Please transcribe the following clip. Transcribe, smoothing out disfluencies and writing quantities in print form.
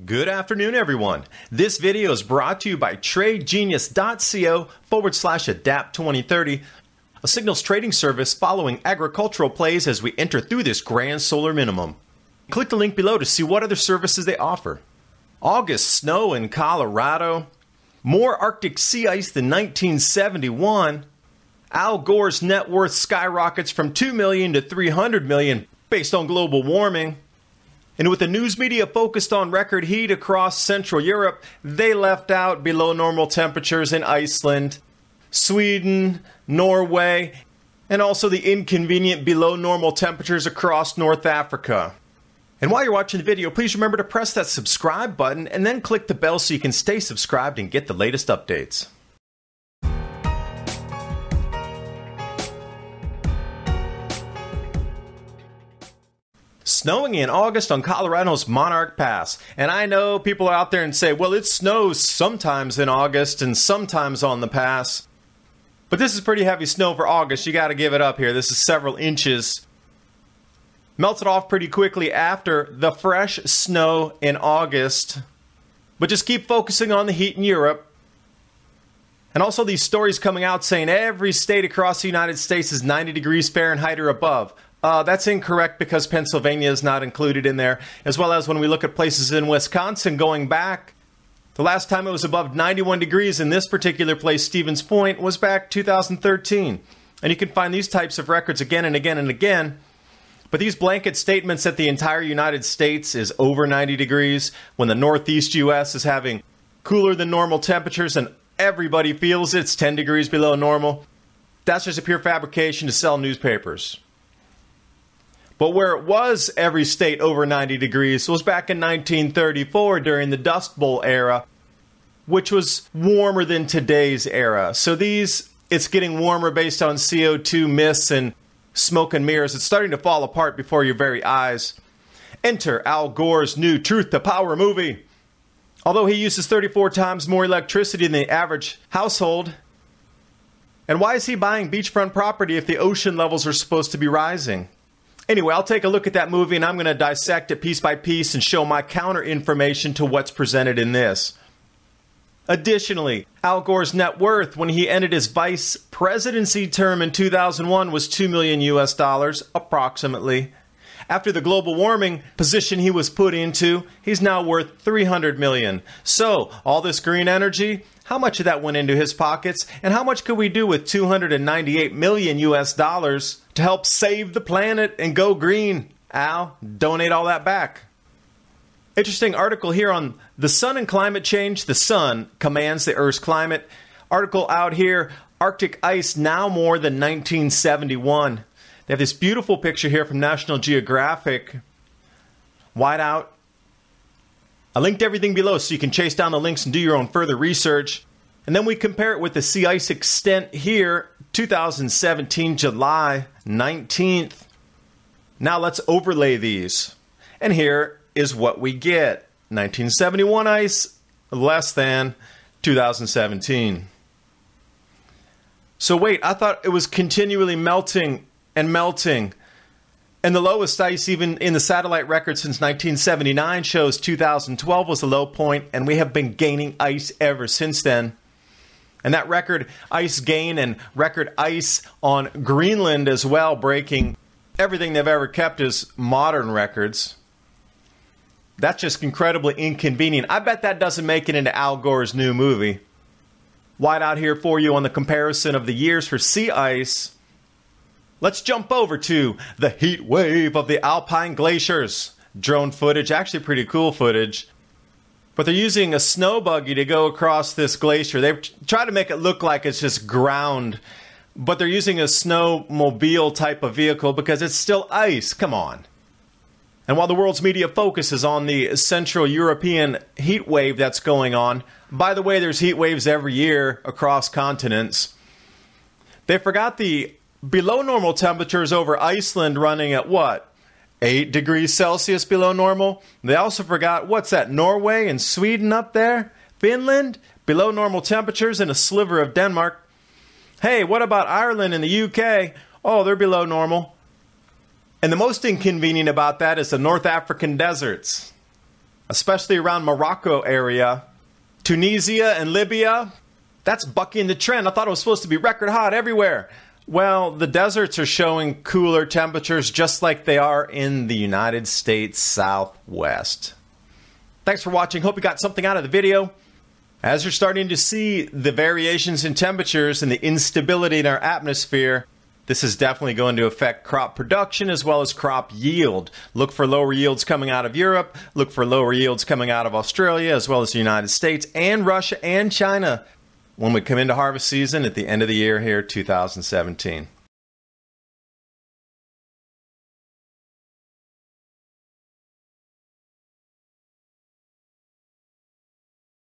Good afternoon, everyone. This video is brought to you by tradegenius.co/adapt2030, a signals trading service following agricultural plays as we enter through this grand solar minimum. Click the link below to see what other services they offer. August snow in Colorado, more Arctic sea ice than 1971, Al Gore's net worth skyrockets from $2 million to $300 million based on global warming. And with the news media focused on record heat across Central Europe, they left out below normal temperatures in Iceland, Sweden, Norway, and also the inconvenient below normal temperatures across North Africa. And while you're watching the video, please remember to press that subscribe button and then click the bell so you can stay subscribed and get the latest updates. Snowing in August on Colorado's Monarch Pass. And I know people are out there and say, well, it snows sometimes in August and sometimes on the pass. But this is pretty heavy snow for August. You got to give it up here. This is several inches. Melted off pretty quickly after the fresh snow in August. But just keep focusing on the heat in Europe. And also these stories coming out saying every state across the United States is 90 degrees Fahrenheit or above. That's incorrect because Pennsylvania is not included in there, as well as when we look at places in Wisconsin going back. The last time it was above 91 degrees in this particular place, Stevens Point, was back 2013. And you can find these types of records again and again and again. But these blanket statements that the entire United States is over 90 degrees, when the Northeast U.S. is having cooler than normal temperatures and everybody feels it's 10 degrees below normal, that's just a pure fabrication to sell newspapers. But where it was every state over 90 degrees was back in 1934 during the Dust Bowl era, which was warmer than today's era. So it's getting warmer based on CO2 mists and smoke and mirrors. It's starting to fall apart before your very eyes. Enter Al Gore's new Truth to Power movie. Although he uses 34 times more electricity than the average household. And why is he buying beachfront property if the ocean levels are supposed to be rising? Anyway, I'll take a look at that movie and I'm going to dissect it piece by piece and show my counter information to what's presented in this. Additionally, Al Gore's net worth when he ended his vice presidency term in 2001 was $2 million US, approximately. After the global warming position he was put into, he's now worth $300 million. So, all this green energy, how much of that went into his pockets? And how much could we do with $298 million US to help save the planet and go green? Al, donate all that back. Interesting article here on the sun and climate change. The sun commands the Earth's climate. Article out here, Arctic ice now more than 1971. They have this beautiful picture here from National Geographic. Whiteout. I linked everything below so you can chase down the links and do your own further research. And then we compare it with the sea ice extent here, 2017, July 19th. Now let's overlay these. And here is what we get. 1971 ice, less than 2017. So wait, I thought it was continually melting and melting. And the lowest ice even in the satellite record since 1979 shows 2012 was the low point, and we have been gaining ice ever since then. And that record ice gain and record ice on Greenland as well, breaking everything they've ever kept as modern records. That's just incredibly inconvenient. I bet that doesn't make it into Al Gore's new movie. White out here for you on the comparison of the years for sea ice. Let's jump over to the heat wave of the Alpine glaciers. Drone footage, actually pretty cool footage. But they're using a snow buggy to go across this glacier. They try to make it look like it's just ground. But they're using a snowmobile type of vehicle because it's still ice. Come on. And while the world's media focuses on the Central European heat wave that's going on, by the way, there's heat waves every year across continents. They forgot the below normal temperatures over Iceland running at what? 8 degrees Celsius below normal. They also forgot, what's that, Norway and Sweden up there? Finland? Below normal temperatures and a sliver of Denmark. Hey, what about Ireland and the UK? Oh, they're below normal. And the most inconvenient about that is the North African deserts. especially around Morocco area. Tunisia and Libya, that's bucking the trend. I thought it was supposed to be record hot everywhere. Well, the deserts are showing cooler temperatures just like they are in the United States Southwest. Thanks for watching. Hope you got something out of the video. As you're starting to see the variations in temperatures and the instability in our atmosphere, this is definitely going to affect crop production as well as crop yield. Look for lower yields coming out of Europe. Look for lower yields coming out of Australia as well as the United States and Russia and China when we come into harvest season at the end of the year here, 2017.